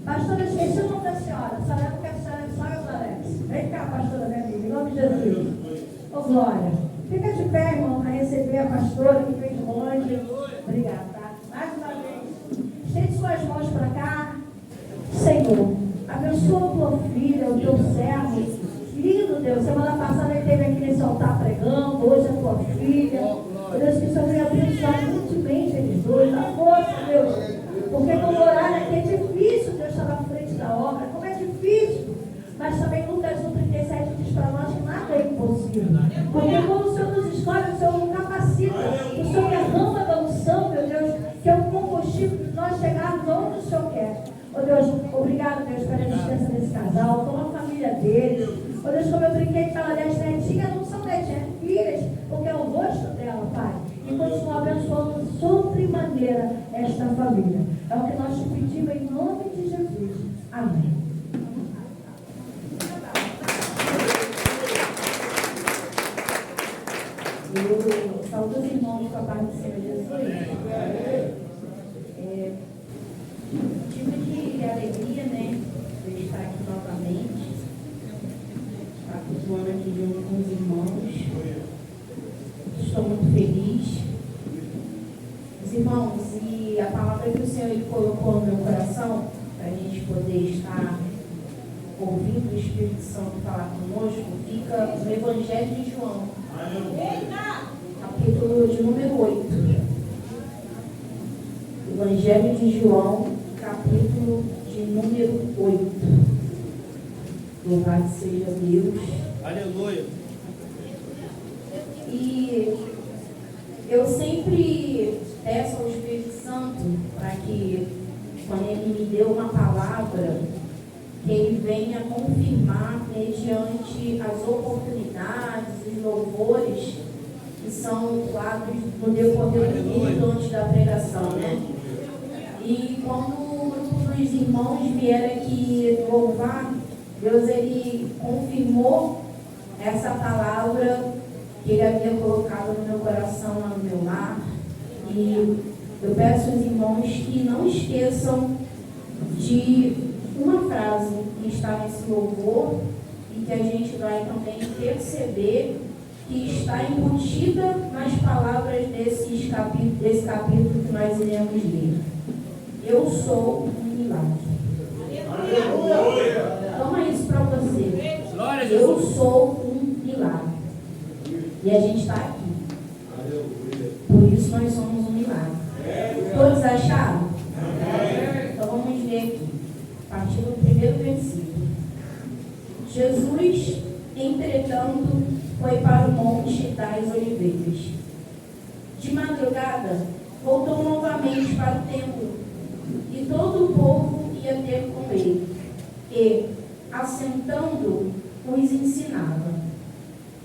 Pastora, esqueci o nome da senhora. A senhora não quer que a senhora só Clarice. Vem cá, pastora, minha amiga, em nome de Jesus. Ô, Glória. Fica de pé, irmão, para receber a pastora que vem de longe. Obrigada, tá? Mais uma vez. Estende suas mãos para cá. Senhor, abençoa a tua filha, o teu servo. Lindo Deus, semana passada ele esteve aqui nesse altar pregando, hoje a tua filha. Deus, que o Senhor venha abençoar grandemente eles dois. Dá força, Deus. Porque no horário aqui é difícil Deus estar na frente da obra. Como é difícil. Mas também Lucas 1,37 diz para nós que nada é impossível. Porque quando o Senhor nos escolhe, o Senhor nos capacita. O Senhor derrama da unção, meu Deus, que é um combustível de nós chegarmos onde o Senhor quer. Oh Deus, obrigado, Deus, pela existência desse casal, pela família deles. Oh Deus, como eu brinquei que ela das netinhas, não são netinhas, filhas, porque é o rosto dela, Pai. E continua abençoando sobremaneira esta família. É o que nós te pedimos em nome de Jesus. Amém. Eu saúdo os irmãos com a paz do Senhor Jesus. Motivo de alegria, né? De estar aqui novamente. Estar cultuando aqui junto com os irmãos. Estou muito feliz. Os irmãos, e a palavra que o Senhor colocou no meu coração, para a gente poder estar ouvindo o Espírito Santo falar conosco, fica no Evangelho de João. Capítulo de número 8. Evangelho de João, capítulo de número 8. Louvado seja Deus. Aleluia. E eu sempre peço ao Espírito Santo para que, quando Ele me dê uma palavra, que Ele venha confirmar mediante as oportunidades, os louvores que são quadros no decorrer do culto antes da pregação, né? E quando o grupo dos irmãos vier aqui louvar, Deus, Ele confirmou essa palavra que Ele havia colocado no meu coração, lá no meu lar. E eu peço aos irmãos que não esqueçam de uma frase que está nesse louvor e que a gente vai também perceber que está embutida nas palavras desse capítulo que nós iremos ler. Eu sou um milagre. Toma isso para você. Eu sou um milagre. E a gente está aqui. Por isso nós somos um milagre. Todos acharam? Então vamos ver aqui. A partir do primeiro versículo. Jesus, entretanto, foi para o Monte das Oliveiras. De madrugada, voltou novamente para o templo, e todo o povo ia ter com ele, e, assentando, os ensinava.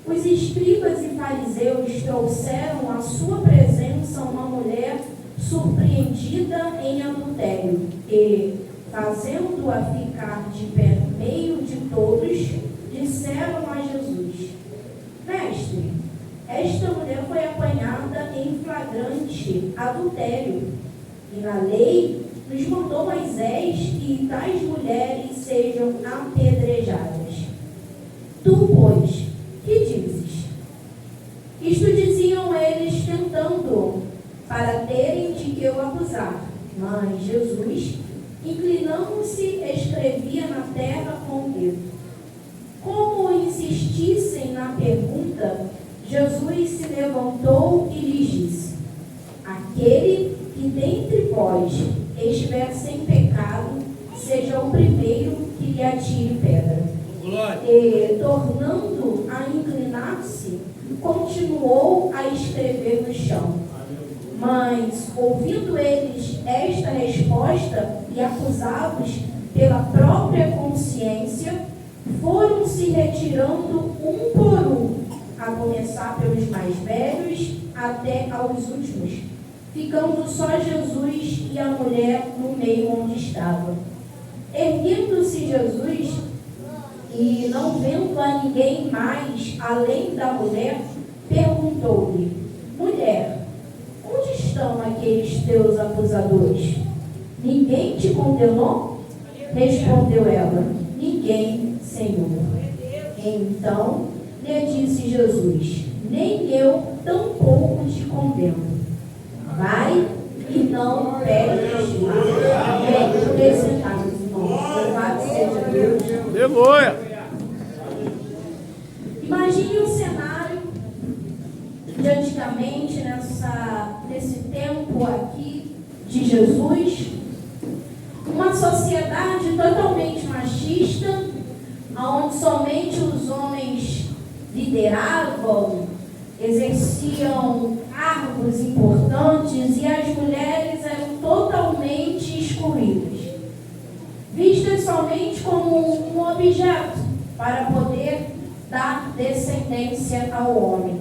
Os escribas e fariseus trouxeram à sua presença uma mulher surpreendida em adultério, e, fazendo-a ficar de pé no meio de todos, disseram a Jesus: Mestre, esta mulher foi apanhada em flagrante adultério, e na lei nos mandou Moisés que tais mulheres sejam apedrejadas. Tu, pois, que dizes? Isto diziam eles, tentando, para terem de que o acusar. Mas Jesus, inclinando-se, escrevia na terra com o dedo. Como insistissem na pergunta, Jesus se levantou e lhes disse: Aquele que dentre vós estiver sem pecado, seja o primeiro que lhe atire pedra. E, tornando a inclinar-se, continuou a escrever no chão. Mas, ouvindo eles esta resposta e acusados pela própria consciência, foram se retirando um por um, a começar pelos mais velhos até aos últimos, ficando só Jesus e a mulher no meio onde estava. Erguendo-se Jesus, e não vendo a ninguém mais além da mulher, perguntou-lhe: Mulher, onde estão aqueles teus acusadores? Ninguém te condenou? Respondeu ela: ninguém, Senhor. Então lhe disse Jesus: nem eu tampouco te condeno. Vai e não peques mais. Amém. Por esse recado, irmãos. Louvado seja Deus. Aleluia. Imagine um cenário de antigamente, nesse tempo aqui de Jesus, uma sociedade totalmente machista, onde somente os homens lideravam, exerciam cargos importantes e as mulheres eram totalmente excluídas, vistas somente como um objeto para poder dar descendência ao homem.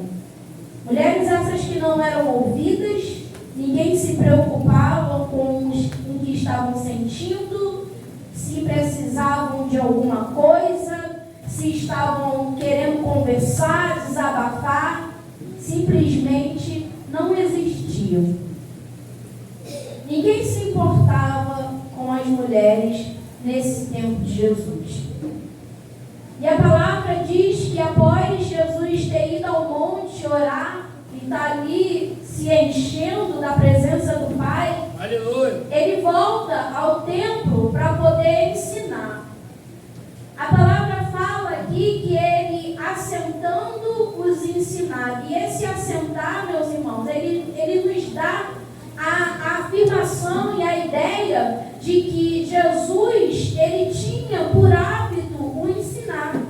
Mulheres essas que não eram ouvidas, ninguém se preocupava com o que estavam sentindo, se precisavam de alguma coisa, se estavam querendo conversar, desabafar, simplesmente não existiam. Ninguém se importava com as mulheres nesse tempo de Jesus. E a palavra diz que após Jesus ter ido ao monte orar e estar ali se enchendo da presença do Pai, Aleluia. ele volta ao templo para poder ensinar. A palavra fala aqui que ele, assentando, os ensinava. E esse assentar, meus irmãos, ele nos dá a afirmação e a ideia de que Jesus, ele tinha por hábito o ensinar.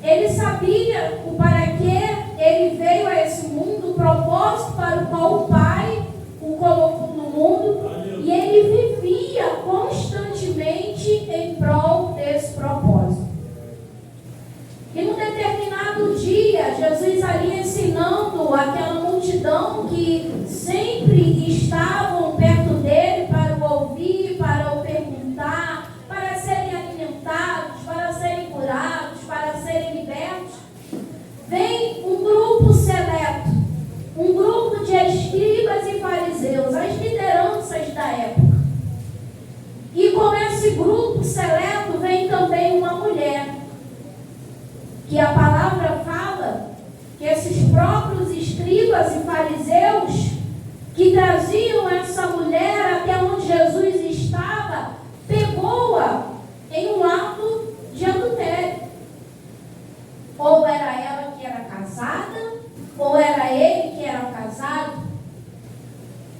Ele sabia o para que ele veio a esse mundo, o propósito para o qual o Pai o colocou no mundo, e ele vivia constantemente em prol desse propósito. E num determinado dia, Jesus ali ensinando aquela multidão que sempre estavam perto dele para o ouvir, para o perguntar, para serem alimentados, para serem curados, para serem libertos, vem um grupo seleto, um grupo de escribas e fariseus, as lideranças da época. E com esse grupo seleto vem também uma mulher, que a palavra fala que esses próprios escribas e fariseus que traziam essa mulher até onde Jesus estava, pegou-a em um ato de adultério. Ou era ela que era casada, ou era ele que era casado.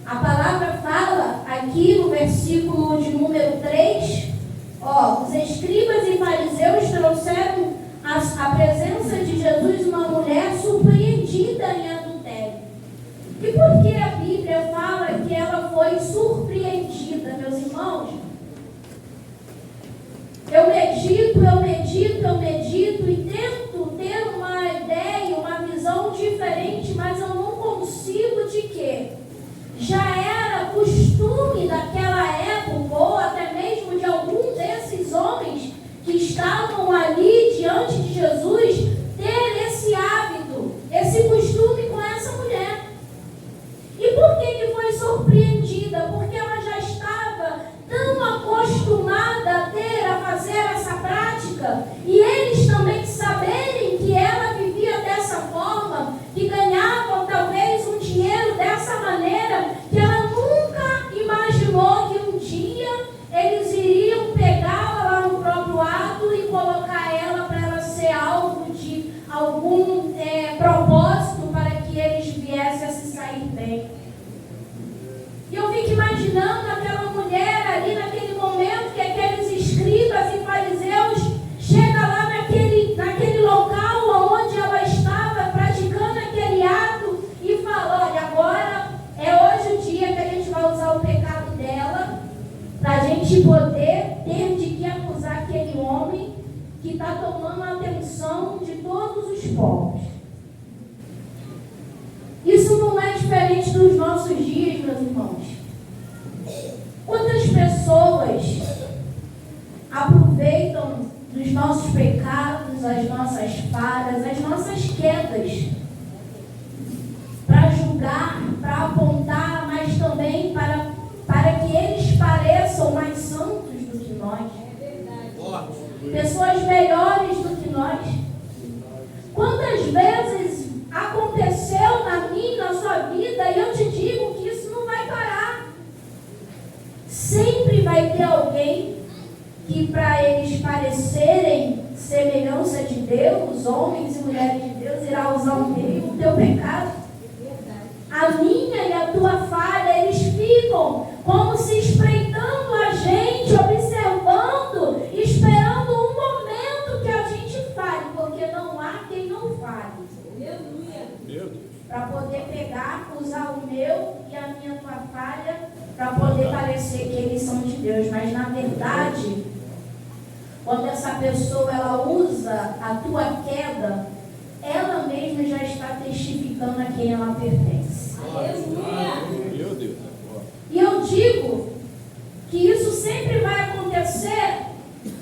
A palavra fala aqui no versículo de número 3, os escribas e fariseus trouxeram à presença de Jesus uma mulher surpreendida em adultério. E por que a Bíblia fala que ela foi surpreendida, meus irmãos? Eu medito e tento ter uma ideia, uma visão diferente, mas eu não consigo de quê? Já era costume daquela época, ou até mesmo de algum desses homens que estavam ali diante de Jesus, ter esse hábito, esse costume com essa mulher. E por que foi surpreendida? Porque ela já estava tão acostumada a fazer essa prática, e eles também saberem que ela vivia dessa forma, que ganhava talvez um dinheiro dessa maneira, que ela nunca imaginou que um dia eles iriam pegá-la lá no próprio ato e colocar ela para ela ser alvo de algum propósito para que eles viessem a se sair bem. E eu fico imaginando aquela mulher ali naquele momento que aqueles escribas e fariseus chegam lá naquele local onde ela estava praticando aquele ato e falam: olha, agora é hoje o dia que a gente vai usar o pecado dela para a gente poder ter de que acusar aquele homem que está tomando a atenção de todos os povos. Isso não é diferente dos nossos dias, meus irmãos. Quantas pessoas aproveitam dos nossos pecados, as nossas falhas, as nossas quedas, para julgar, para apontar, mas também para que eles pareçam mais santos do que nós. nós. Pessoas melhores do que nós. Quantas vezes aconteceu na minha, na sua vida, e eu te digo que isso não vai parar. Sempre vai ter alguém que, para eles parecerem semelhança de Deus, homens e mulheres de Deus, irá usar o teu pecado. A minha e a tua falha, eles ficam como se espreitando a gente, observando, esperando um momento que a gente fale, porque não há quem não fale. Para poder pegar, usar o meu e a minha tua falha, para poder parecer que eles são de Deus. Mas na verdade, quando essa pessoa ela usa a tua queda, ela mesma já está testificando a quem ela pertence. Meu Deus. E eu digo que isso sempre vai acontecer,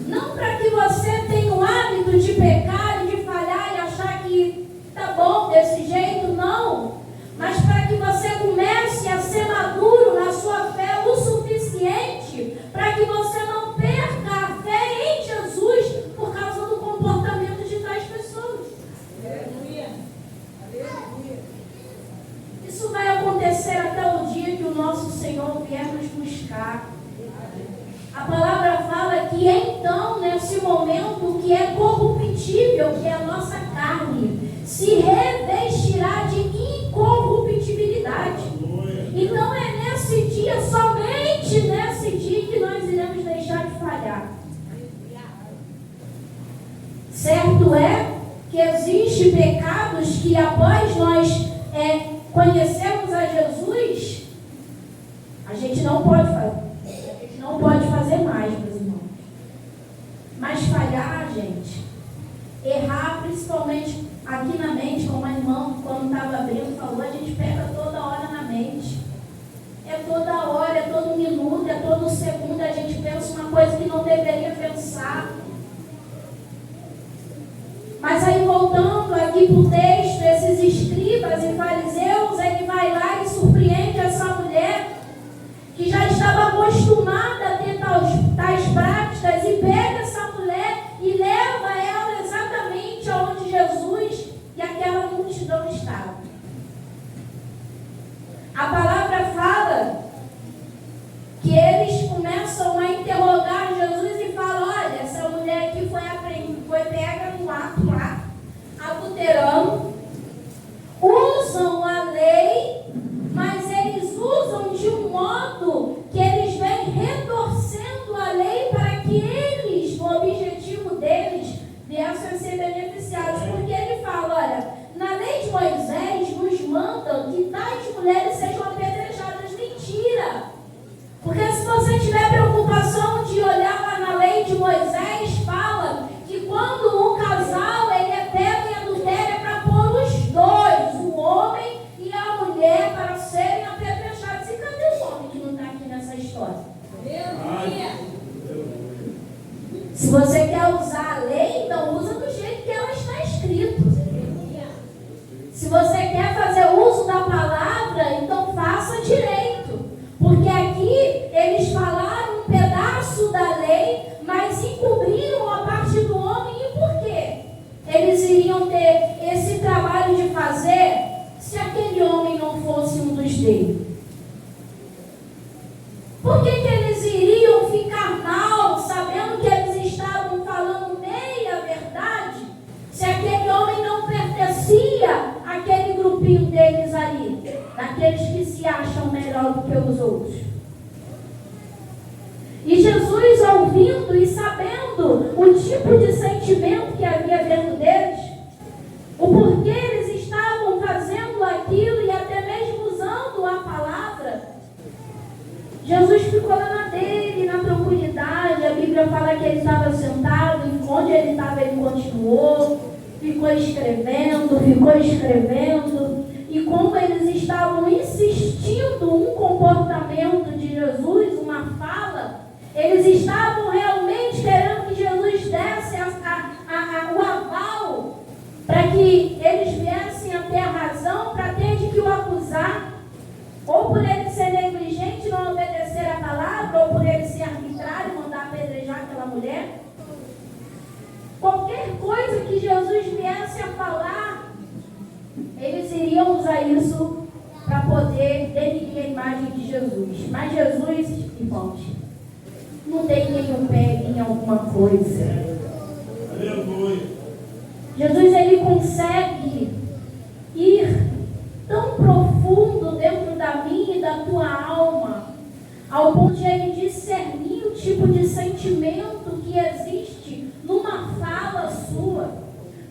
não para que você tenha o hábito de pecar e de falhar e achar que tá bom desse jeito, não. Mas para que você comece a ser maduro na sua fé o suficiente para que você não perca a fé em Jesus por causa do comportamento de tais pessoas. Isso vai acontecer até o dia que o nosso Senhor vier nos buscar. A palavra fala que então, nesse momento, o que é corruptível, que é a nossa carne, se revestirá de incorruptibilidade. Então é nesse dia, somente nesse dia, que nós iremos deixar de falhar. Certo é que existem pecados que após nós conhecermos a Jesus, a gente não pode fazer. A gente não pode fazer mais, meus irmãos. Mas falhar, gente, errar, principalmente aqui na mente, como a irmã, quando estava abrindo, falou, a gente pega toda hora na mente. É toda hora, é todo minuto, é todo segundo, a gente pensa uma coisa que não deveria pensar. Mas aí, voltando aqui para o texto, esses escribas e fariseus, ele vai lá e surpreende essa mulher que já estava acostumada a ter tais práticas, e pega essa mulher e leva ela exatamente aonde Jesus e aquela multidão estavam. A palavra fala que eles começam a interrogar Jesus e falam, olha, essa mulher aqui foi pega no ato lá, adulterando, usam a lei, mas eles usam de um modo que eles vêm retorcendo a lei para que eles, o objetivo deles, viessem a ser beneficiados. Porque ele fala, olha, na lei de Moisés nos mandam que tais mulheres sejam apedrejadas. Mentira! Porque se você tiver preocupação de olhar lá na lei de Moisés, fala que quando o casal ele é pego em adultério, é para pôr os dois, o homem e a mulher, para serem apedrejados. E cadê o homem que não está aqui nessa história? Se você quer usar a lei, então usa do jeito que ela está escrito. Se você quer fazer uso da palavra, então faça direito. Porque aqui eles falaram um pedaço da lei, mas encobriram a parte do homem. E por quê? Eles iriam ter esse trabalho de fazer se aquele homem não fosse um dos dele. Por que eles iriam ficar mal, sabendo que eles estavam falando meia verdade, se aquele homem não pertencia àquele grupinho deles ali, daqueles que se acham melhor do que os outros? E Jesus, ouvindo e sabendo o tipo de sentimento que havia dentro deles, o porquê eles estavam fazendo aquilo e até mesmo usando a palavra, Jesus ficou lá na dele, na tranquilidade. A Bíblia fala que ele estava sentado, e onde ele estava ele continuou, ficou escrevendo. E como eles estavam insistindo um comportamento de Jesus, uma fala, eles estavam realmente querendo que Jesus desse o aval para que eles viessem a ter a razão para ter de que o acusar, ou por ele ser negligente, não obedecer a palavra, ou por ele ser arbitrário, mandar apedrejar Jesus viesse a falar, eles iriam usar isso para poder denigrir a imagem de Jesus. Mas Jesus, irmãos, não tem nenhum pé em alguma coisa. Aleluia. Jesus, ele consegue ir tão profundo dentro da minha e da tua alma, ao ponto de ele discernir o tipo de sentimento que existe numa fala sua,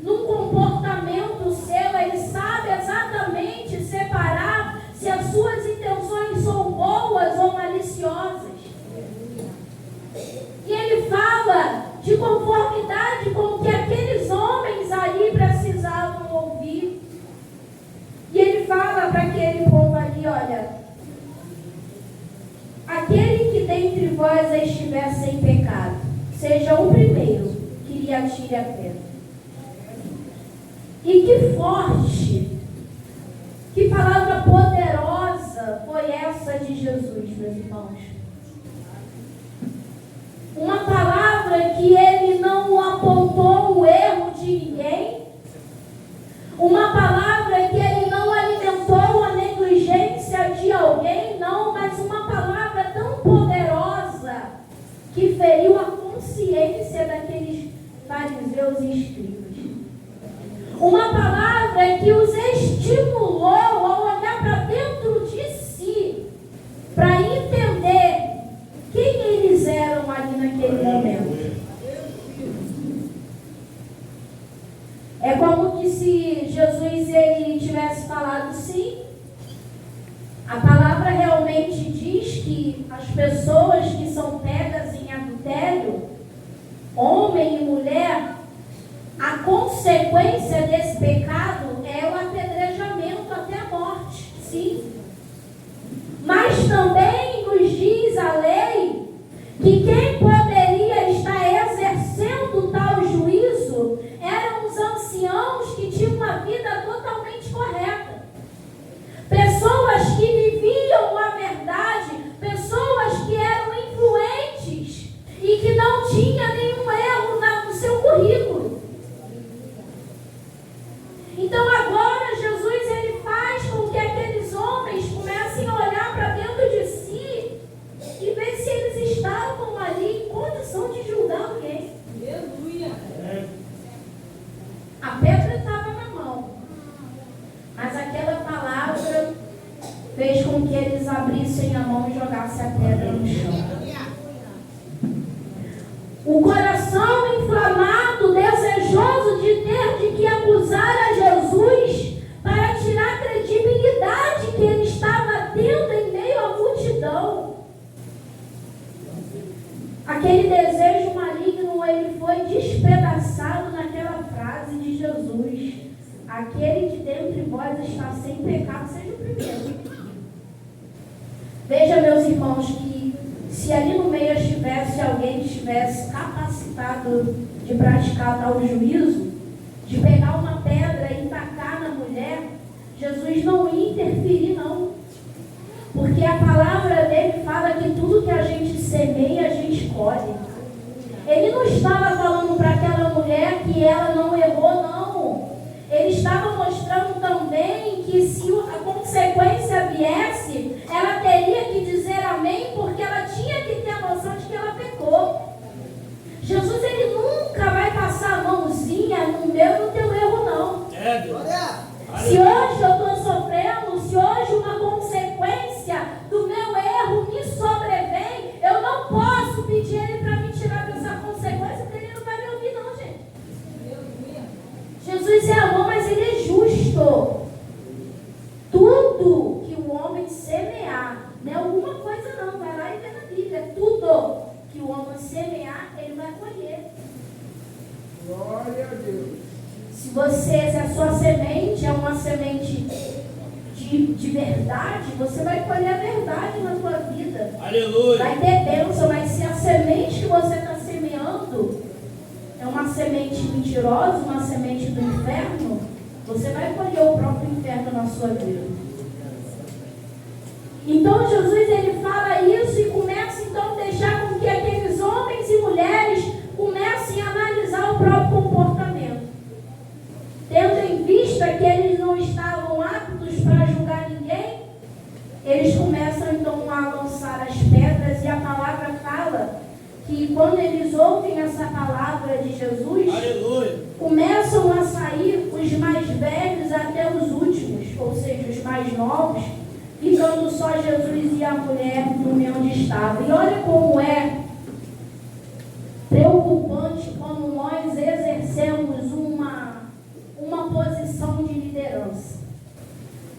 num comportamento seu. Ele sabe exatamente separar se as suas intenções são boas ou maliciosas. E ele fala de conformidade com o que aqueles homens ali precisavam ouvir. E ele fala para aquele povo ali, olha, aquele que dentre vós estiver sem pecado, seja o primeiro que lhe atire a pedra. E que forte, que palavra poderosa foi essa de Jesus, meus irmãos. Uma palavra que ele não apontou o erro de ninguém. Uma palavra que ele não alimentou a negligência de alguém, não, mas uma palavra tão poderosa que feriu a consciência daqueles fariseus e escribas. Uma palavra que os estimulou a olhar para dentro de si, para entender quem eles eram ali naquele momento. É como que se Jesus ele tivesse falado sim. A palavra realmente diz que as pessoas que são pegas em adultério, homem e mulher, a consequência desse pecado é o apedrejamento até a morte, sim. Mas também nos diz a lei que quem poderia estar exercendo tal juízo eram os anciãos que tinham uma vida totalmente correta. Pessoas que viviam a verdade, pessoas que eram influentes e que não tinham nenhum erro no seu currículo. Então agora Jesus ele faz com que aqueles homens comecem a olhar para dentro de si e ver se eles estavam ali em condição de julgar alguém. Aleluia. A pedra estava na mão, mas aquela palavra fez com que eles abrissem a mão e jogassem a pedra no chão. O coração inflamado, desejoso de ter de que acusar a Jesus para tirar a credibilidade que ele estava tendo em meio à multidão. Aquele desejo maligno, ele foi despedaçado naquela frase de Jesus: aquele que dentre vós está sem pecado, seja o primeiro. Veja, meus irmãos, que se ali no meio estivesse alguém que estivesse capacitado de praticar tal juízo, de pegar uma pedra e tacar na mulher, Jesus não ia interferir, não. Porque a palavra dele fala que tudo que a gente semeia, a gente colhe. Ele não estava falando para aquela mulher que ela não errou, não. Ele estava mostrando também que se a consequência viesse, ela teria que dizer amém, porque ela tinha que ter a noção de que ela pecou. Jesus, ele nunca vai passar a mãozinha no meu e no teu erro, não. Se hoje eu estou sofrendo, se hoje uma consequência do meu erro me sobrevém, eu não posso pedir ele para me tirar dessa consequência, porque ele não vai me ouvir, não, gente. Jesus é amor, mas ele é justo. Tudo que o homem semear, não é alguma coisa não, vai lá e vê na Bíblia, tudo que o homem semear, ele vai colher. Glória a Deus. Se a sua semente é uma semente de verdade, você vai colher a verdade na sua vida. Aleluia. Vai ter bênção, mas se a semente que você está semeando é uma semente mentirosa, uma semente do inferno, você vai colher o próprio inferno na sua vida. Então Jesus ele fala isso e começa então a deixar com que aqueles homens e mulheres comecem a analisar o próprio comportamento. e a palavra fala que quando eles ouvem essa palavra de Jesus, Aleluia. começam a sair os mais velhos até os últimos, ou seja, os mais novos, ficando só Jesus e a mulher no meio onde estava. E olha como é preocupante quando nós exercemos uma posição de liderança,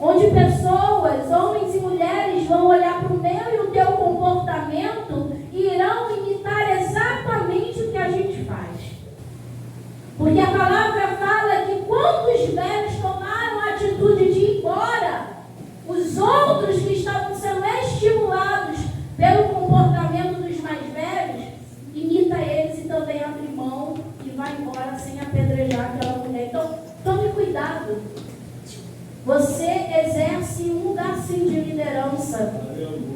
onde pessoas, homens e mulheres, vão olhar para o meu e o teu comportamento e irão imitar exatamente o que a gente faz. Porque a palavra fala que quando os velhos tomaram a atitude de ir embora, os outros que estavam sendo estimulados pelo comportamento dos mais velhos, imita eles e também abre mão e vai embora sem apedrejar aquela mulher. Então, tome cuidado. Você exerce um lugar sim de liderança.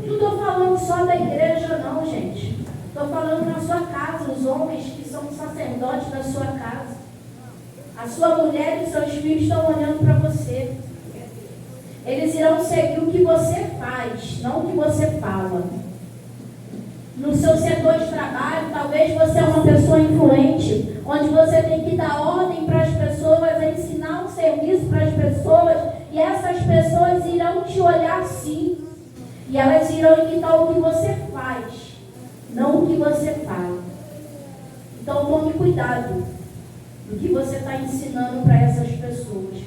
Não estou falando só da igreja não, gente. Estou falando na sua casa, os homens que são sacerdotes da sua casa. A sua mulher e seus filhos estão olhando para você. Eles irão seguir o que você faz, não o que você fala. No seu setor de trabalho, talvez você é uma pessoa influente, onde você tem que dar ordem para as pessoas, ensinar um serviço para as pessoas, e essas pessoas irão te olhar sim, e elas irão imitar o que você faz, não o que você fala. Então tome cuidado do que você está ensinando para essas pessoas.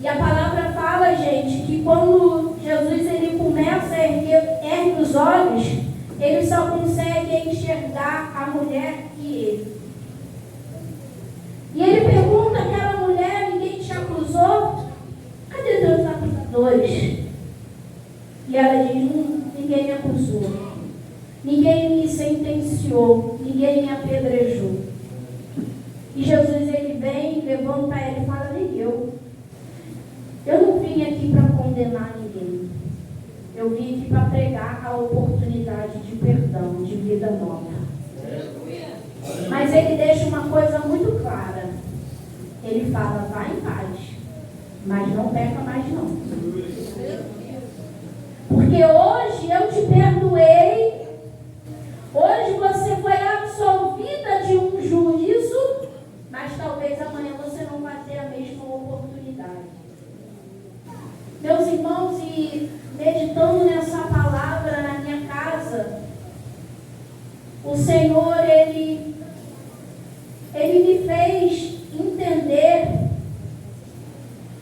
E a palavra fala, gente, que quando Jesus ele começa a ergue os olhos, ele só consegue enxergar a mulher e ele. E ele pergunta àquela mulher: ninguém te acusou? Cadê teus acusadores? E ela diz: ninguém me acusou, ninguém me sentenciou, ninguém me apedrejou. E Jesus ele vem, levanta ela e fala: nem eu. Eu não vim aqui para condenar ninguém. Eu vim aqui para pregar a oportunidade de perdão, de vida nova. Mas ele deixa uma coisa muito clara. Ele fala: vá em paz, mas não peca mais não. Porque hoje eu te perdoei. Hoje você foi absolvida de um juízo, mas talvez amanhã você não vai ter a mesma oportunidade. Meus irmãos, e meditando nessa palavra na minha casa, o Senhor, Ele me fez entender.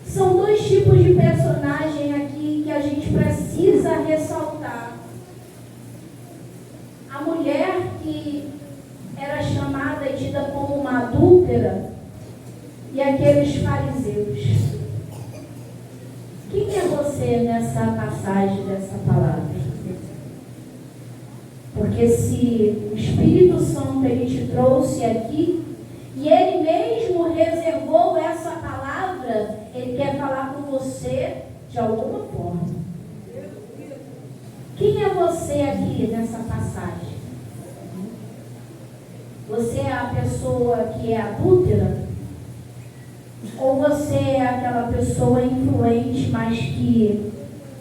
São dois tipos de personagem aqui que a gente precisa ressaltar. A mulher que era chamada e tida como uma adúltera e aqueles fariseus. Quem é você nessa passagem dessa palavra? Porque se o Espírito Santo ele te trouxe aqui e ele mesmo reservou essa palavra, ele quer falar com você de alguma forma. Quem é você aqui nessa passagem? Você é a pessoa que é adúltera? Ou você é aquela pessoa influente, mas que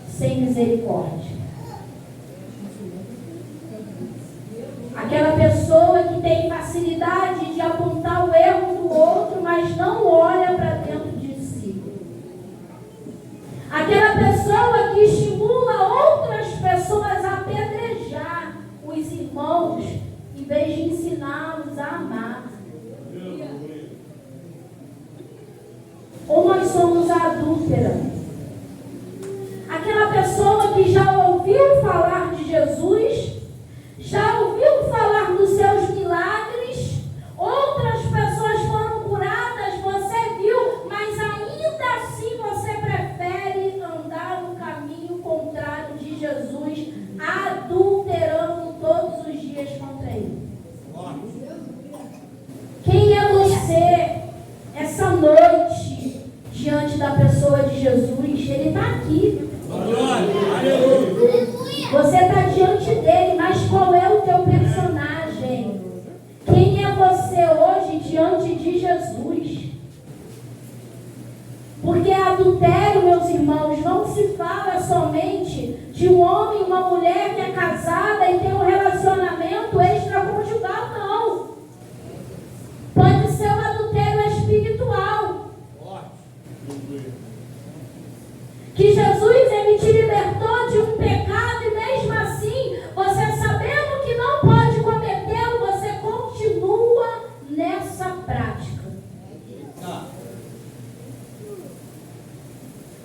sem misericórdia? Aquela pessoa que tem facilidade de apontar o erro do outro, mas não olha para dentro de si. Aquela pessoa que estimula outras pessoas a apedrejar os irmãos, em vez de ensiná-los a amar. Ou nós somos a adúltera. Aquela pessoa que já ouviu falar de Jesus, já ouviu falar dos seus milagres, outras pessoas foram curadas, você viu, mas ainda assim você prefere andar no caminho contrário de Jesus, adulterando todos os dias contra ele. Quem é você essa noite diante da pessoa de Jesus? Ele está aqui. Você está diante dele, mas qual é o teu personagem? Quem é você hoje diante de Jesus? Porque adultério, meus irmãos, não se fala somente de um homem e uma mulher que é casada e tem um relacionamento extraconjugal, não. Pode ser um adultério espiritual. Que Jesus, ele te libertou de um pecado e mesmo assim, você sabendo que não pode cometê-lo, você continua nessa prática.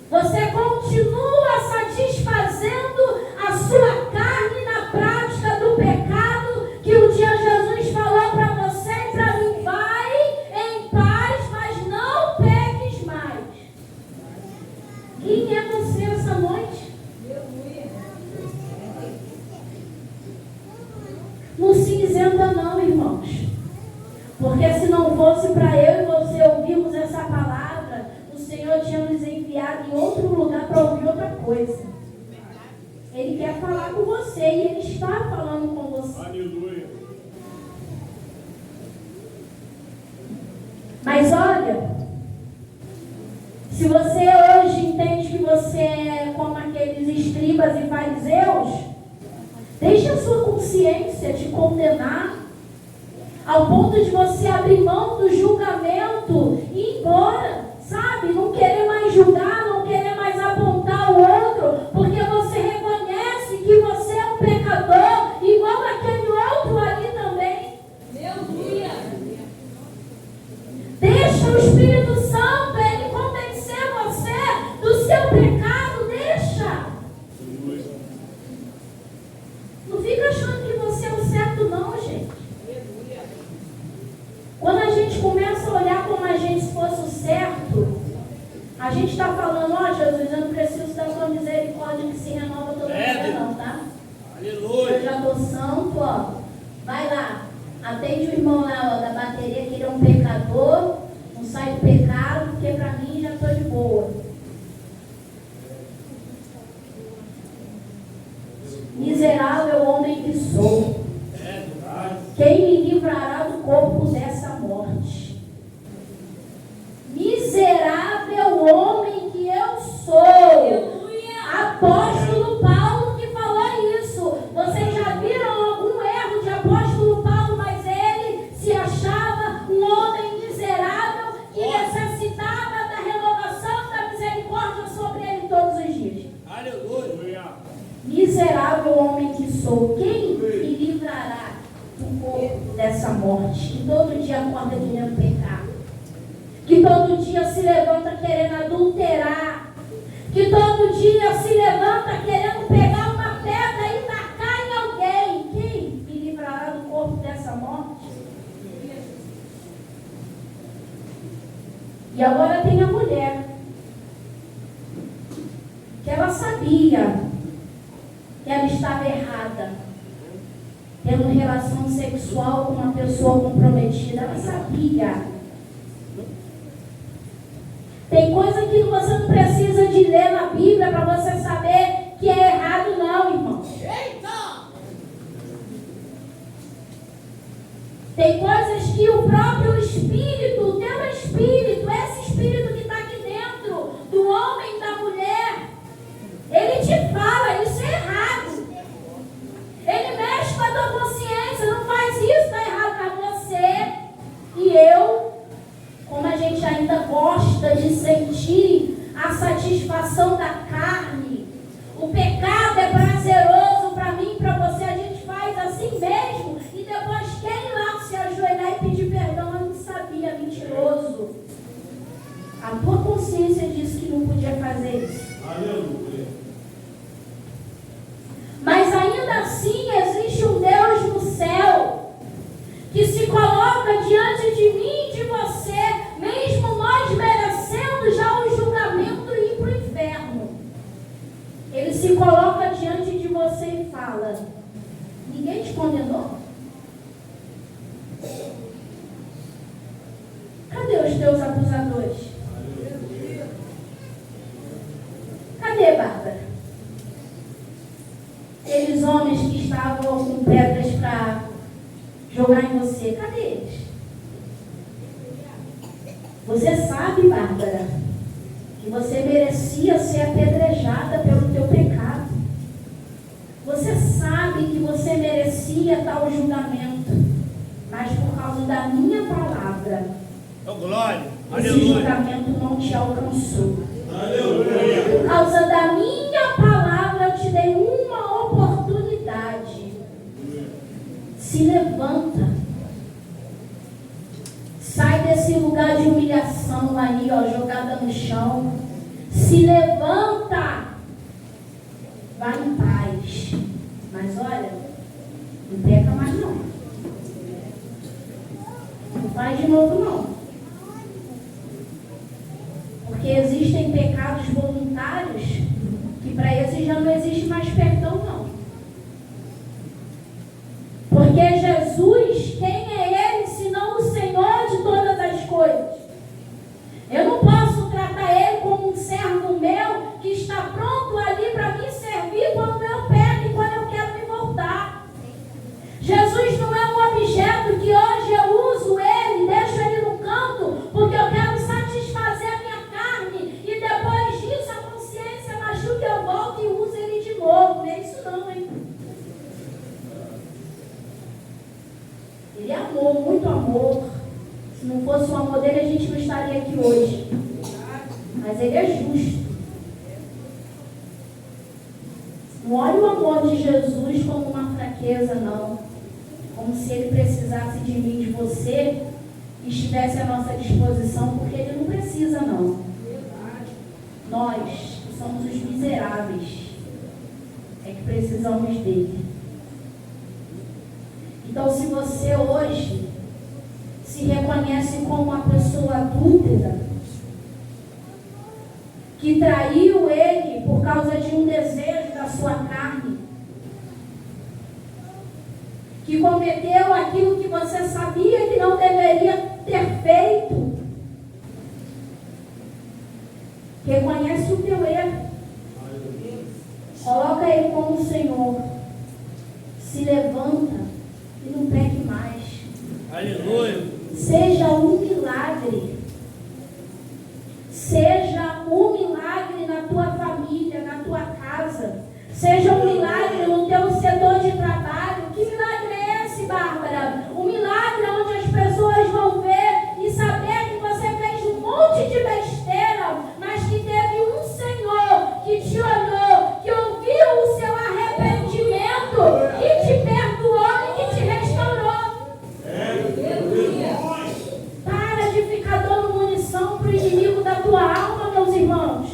Você continua satisfazendo a sua carne na prática do pecado que um dia Jesus falou para você e para mim: vai em paz, mas não peques mais. Quem é você essa noite? Não se isenta não, irmãos. Porque se não fosse para eu e você ouvirmos essa palavra, o Senhor tinha nos enviado em outro lugar para ouvir outra coisa. Ele quer falar com você e Ele está falando com você. Aleluia. Mas olha, se você hoje entende que você é como aqueles escribas e fariseus, deixe a sua consciência te condenar ao ponto de você abrir mão do julgamento e ir embora, sabe? Não querer mais julgar, não querer mais apontar o outro, porque você reconhece que você é um pecador, igual aquele outro ali também. Deixa o Espírito Santo, ele convencer você do seu pecado, deixa. Não fica achando que você é o certo não, gente. Quando a gente começa a olhar como a gente se fosse o certo, a gente está falando: ó, Jesus, eu não preciso da sua misericórdia que se renova todo dia não, tá? Aleluia. Eu já estou santo, ó. Vai lá, atende o irmão lá, ó, da bateria, que ele é um pecador, não sai do pecado, porque para mim já estou de boa. Miserável homem que sou, quem me livrará do corpo dessa morte? Miserável homem que eu sou. Apóstolo Paulo que falou isso. Vocês já viram algum erro de apóstolo Paulo? Mas ele se achava um homem miserável que necessitava da renovação da misericórdia sobre ele todos os dias. Aleluia. Miserável homem que sou, quem me livrará do corpo dessa morte? Que todo dia acorda querendo pecar, que todo dia se levanta querendo adulterar, que todo dia se levanta querendo pegar uma pedra e tacar em alguém. Quem me livrará do corpo dessa morte? E agora tem a mulher, que ela sabia que ela estava errada, tendo relação sexual com uma pessoa comprometida. Ela sabia. Tem coisa que você não precisa de ler na Bíblia para você saber que é errado, não, irmão. Tem coisas que o próprio Espírito, o teu Espírito, esse Espírito que está aqui dentro do homem, da mulher, ele te fala: isso é errado. Ele mexe com a tua consciência: não faz isso, está errado para você. E eu, como a gente ainda gosta de sentir a satisfação da carne, o pecado é prazeroso para mim, para você, a gente faz assim mesmo, e depois quer ir lá se ajoelhar e pedir perdão. Eu não sabia, mentiroso. A tua consciência disse que não podia fazer isso. Aleluia. Mas ainda assim existe um Deus no céu que se coloca diante de mim e de você, mesmo nós merecendo já o julgamento e ir para o inferno. Ele se coloca diante de você e fala: ninguém te condenou? Cadê os teus acusadores? Cadê, Bárbara? Aqueles homens que estavam com pedras para jogar em você, cadê eles? Você sabe, Bárbara, que você merecia ser apedrejada pelo teu pecado. merecia tal julgamento, mas por causa da minha palavra, Oh, glória. esse Aleluia. julgamento não te alcançou. Aleluia. Por causa da minha palavra, eu te dei uma oportunidade. Se levanta. Sai desse lugar de humilhação aí, ó, jogada no chão. Se levanta. Vai em paz. Mas olha, não peca mais não. Não faz de novo não. Porque existem pecados voluntários que para esses já não existe mais perdão não. Porque Jesus, quem é Ele senão o Senhor de todas as coisas? Eu não posso tratar Ele como um servo meu que está pronto ali para me servir quando eu pego e quando eu quero me voltar. Jesus não é um objeto que hoje eu uso Ele, deixo Ele no canto, porque eu quero satisfazer a minha carne e depois disso a consciência machuca, eu volto e uso Ele de novo. Não é isso não, hein? Ele é amor, muito amor. Se não fosse o amor dele, a gente não estaria aqui hoje. Mas ele é justo. Não olhe o amor de Jesus como uma fraqueza, não. Como se ele precisasse de mim, de você, e estivesse à nossa disposição, porque ele não precisa, não. Nós, que somos os miseráveis, é que precisamos dele. Então, se você hoje se reconhece como uma pessoa adúltera, que traiu ele por causa de um desejo da sua carne, que cometeu aquilo que você sabia que não deveria ter feito, reconhece o teu erro, coloca ele como Senhor, se levanta e não peque mais. Aleluia. Seja um milagre. Seja um milagre na tua família, na tua casa. Seja um milagre no teu setor de trabalho. Que milagre é esse, Bárbara? Um milagre onde as pessoas vão ver e saber que você fez um monte de besteira, mas que teve um Senhor que te olhou, que ouviu o seu arrependimento, que te perdoou e que te restaurou. Para de ficar dando munição para o inimigo da tua alma, meus irmãos.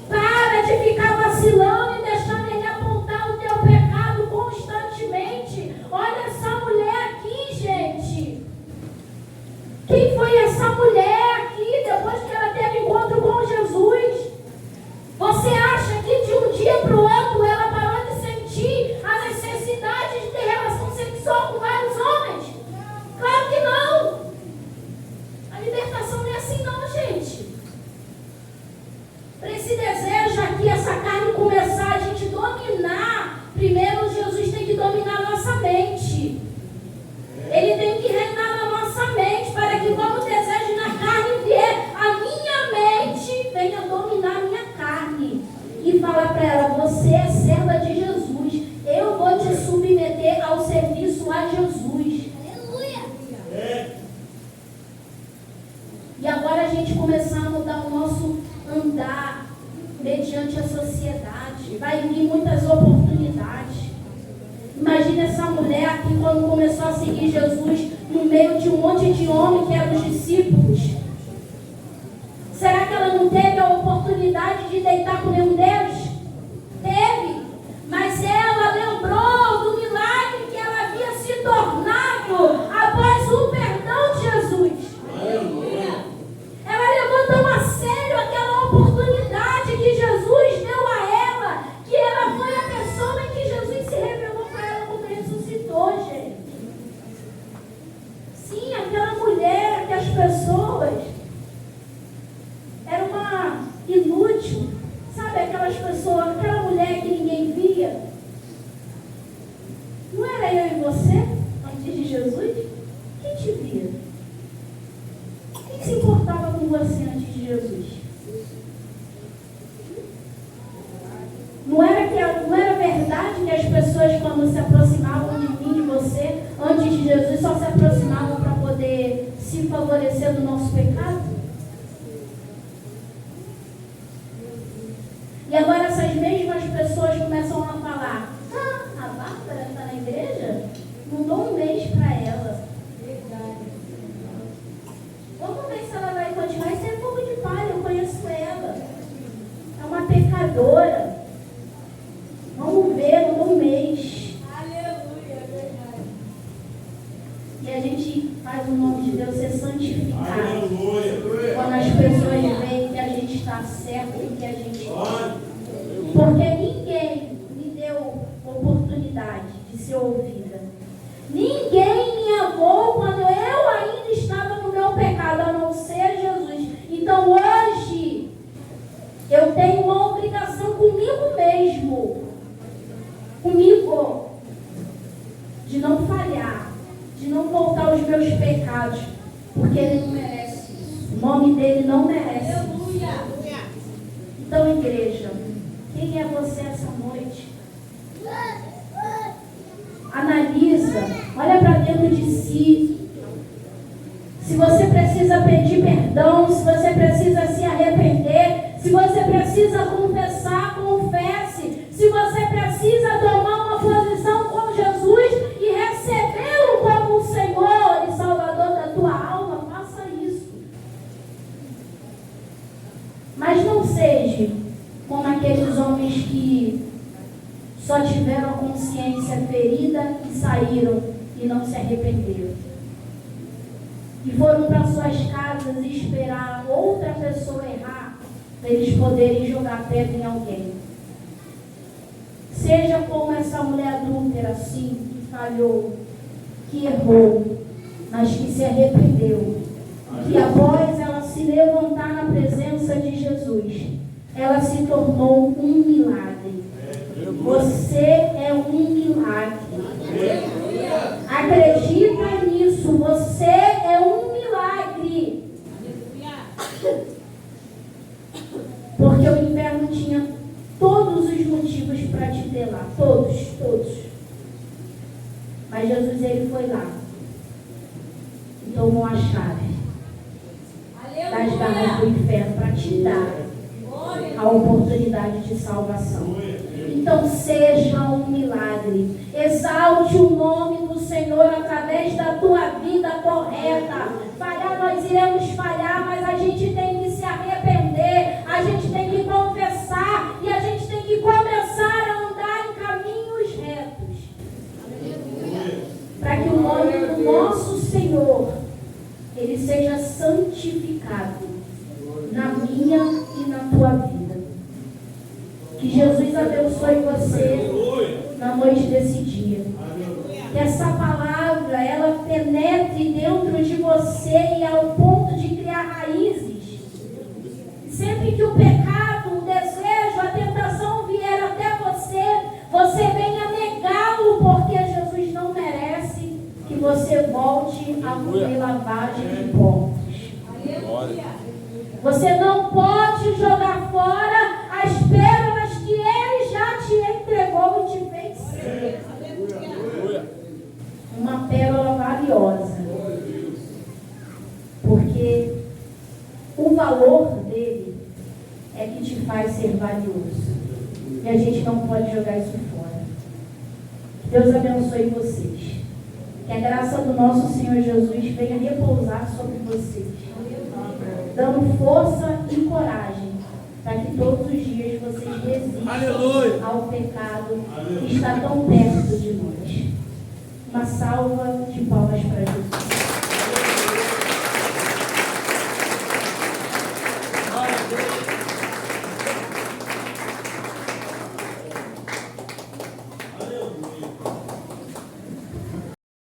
Para de ficar vacilando e deixando ele apontar o teu pecado constantemente. Olha essa mulher aqui, gente. Quem foi essa mulher aqui depois que ela teve encontro com Jesus? Você acha que de um dia para o outro ela parou de sentir a necessidade de ter relação sexual com vários homens? Claro que não! A libertação não é assim não, gente. Para esse desejo aqui, essa carne começar a gente dominar, primeiro Jesus tem que dominar a nossa mente. Ele tem que reinar na nossa mente, para que quando o desejo na carne vier, a minha mente venha dominar a minha carne. E falar para ela, você é serva de Jesus, eu vou te submeter ao serviço a Jesus. E agora a gente começar a mudar o nosso andar mediante a sociedade. Vai vir muitas oportunidades. Imagina essa mulher que quando começou a seguir Jesus no meio de um monte de homens que eram os discípulos. Será que ela não teve a oportunidade de deitar com nenhum deles? Teve. Mas ela lembrou do milagre que ela havia se tornado após o perdão de Jesus. Ela levou tão a sério aquela oportunidade que Jesus deu a ela, que ela foi a pessoa em que Jesus se revelou para ela quando ressuscitou, gente. Sim, aquela mulher que as pessoas era uma inútil, sabe aquelas pessoas, aquela mulher que ninguém via. Não era eu e você, antes de Jesus? Quem te via? Quem se importava com você antes de Jesus? Não era verdade que as pessoas, quando não se aproximavam de mim, de você, antes de Jesus, só se aproximavam para poder se favorecer do nosso pecado? E agora essas mesmas pessoas começam a falar: a Bárbara está na igreja? Não dou um mês para ela. Vamos ver se ela vai continuar. Isso é fogo de palha, eu conheço ela. É uma pecadora. Vamos ver, não dou um mês. Aleluia, é verdade. E a gente faz o nome de Deus ser santificado. Aleluia. Quando as pessoas veem que a gente está certo e que a gente está. Porque ninguém me deu oportunidade de ser ouvida. Ninguém me amou quando eu ainda estava no meu pecado, a não ser Jesus. Então hoje eu tenho uma obrigação comigo mesmo. Comigo. De não falhar. De não voltar aos meus pecados. Porque Ele não merece isso. O nome dele não merece. Aleluia. Então, igreja, quem é você essa noite? Analisa, olha para dentro de si. Se você precisa pedir perdão, se você precisa se arrepender, se você precisa confessar, confesse. Se você precisa tomar uma posição com Jesus e recebê-lo como o Senhor e Salvador da tua alma, faça isso. Mas não seja como aqueles homens que só tiveram a consciência ferida e saíram e não se arrependeram. E foram para suas casas e esperar outra pessoa errar para eles poderem jogar pedra em alguém. Seja como essa mulher adúltera, assim, que falhou, que errou, mas que se arrependeu. Que após ela se levantar na presença de Jesus, ela se tornou um milagre. Você é um milagre. Acredita nisso. Você é um milagre. Porque o inferno tinha todos os motivos para te ter lá. Todos. Mas Jesus, ele foi lá e tomou a chave das garras do inferno para te dar a oportunidade de salvação. Então seja um milagre. Exalte o nome do Senhor através da tua vida correta. Falhar, nós iremos falhar, mas a gente tem que se arrepender, a gente tem que confessar e a gente tem que começar a andar em caminhos retos. Para que o nome do nosso Senhor ele seja santificado na minha e na tua vida. Que Jesus abençoe você na noite desse dia. Que essa palavra, ela penetre dentro de você e ao ponto de criar raízes. Sempre que o pecado, o desejo, a tentação vier até você, você venha negá-lo, porque Jesus não merece que você volte a comer lavagem de porcos. Você não pode jogar fora as pérolas que Ele já te entregou e te fez ser. Uma pérola valiosa. Porque o valor dele é que te faz ser valioso. E a gente não pode jogar isso fora. Que Deus abençoe vocês. Que a graça do nosso Senhor Jesus venha repousar sobre vocês, dando força e coragem para que todos os dias vocês resistam ao pecado que está tão perto de nós. Uma salva de palmas para Jesus.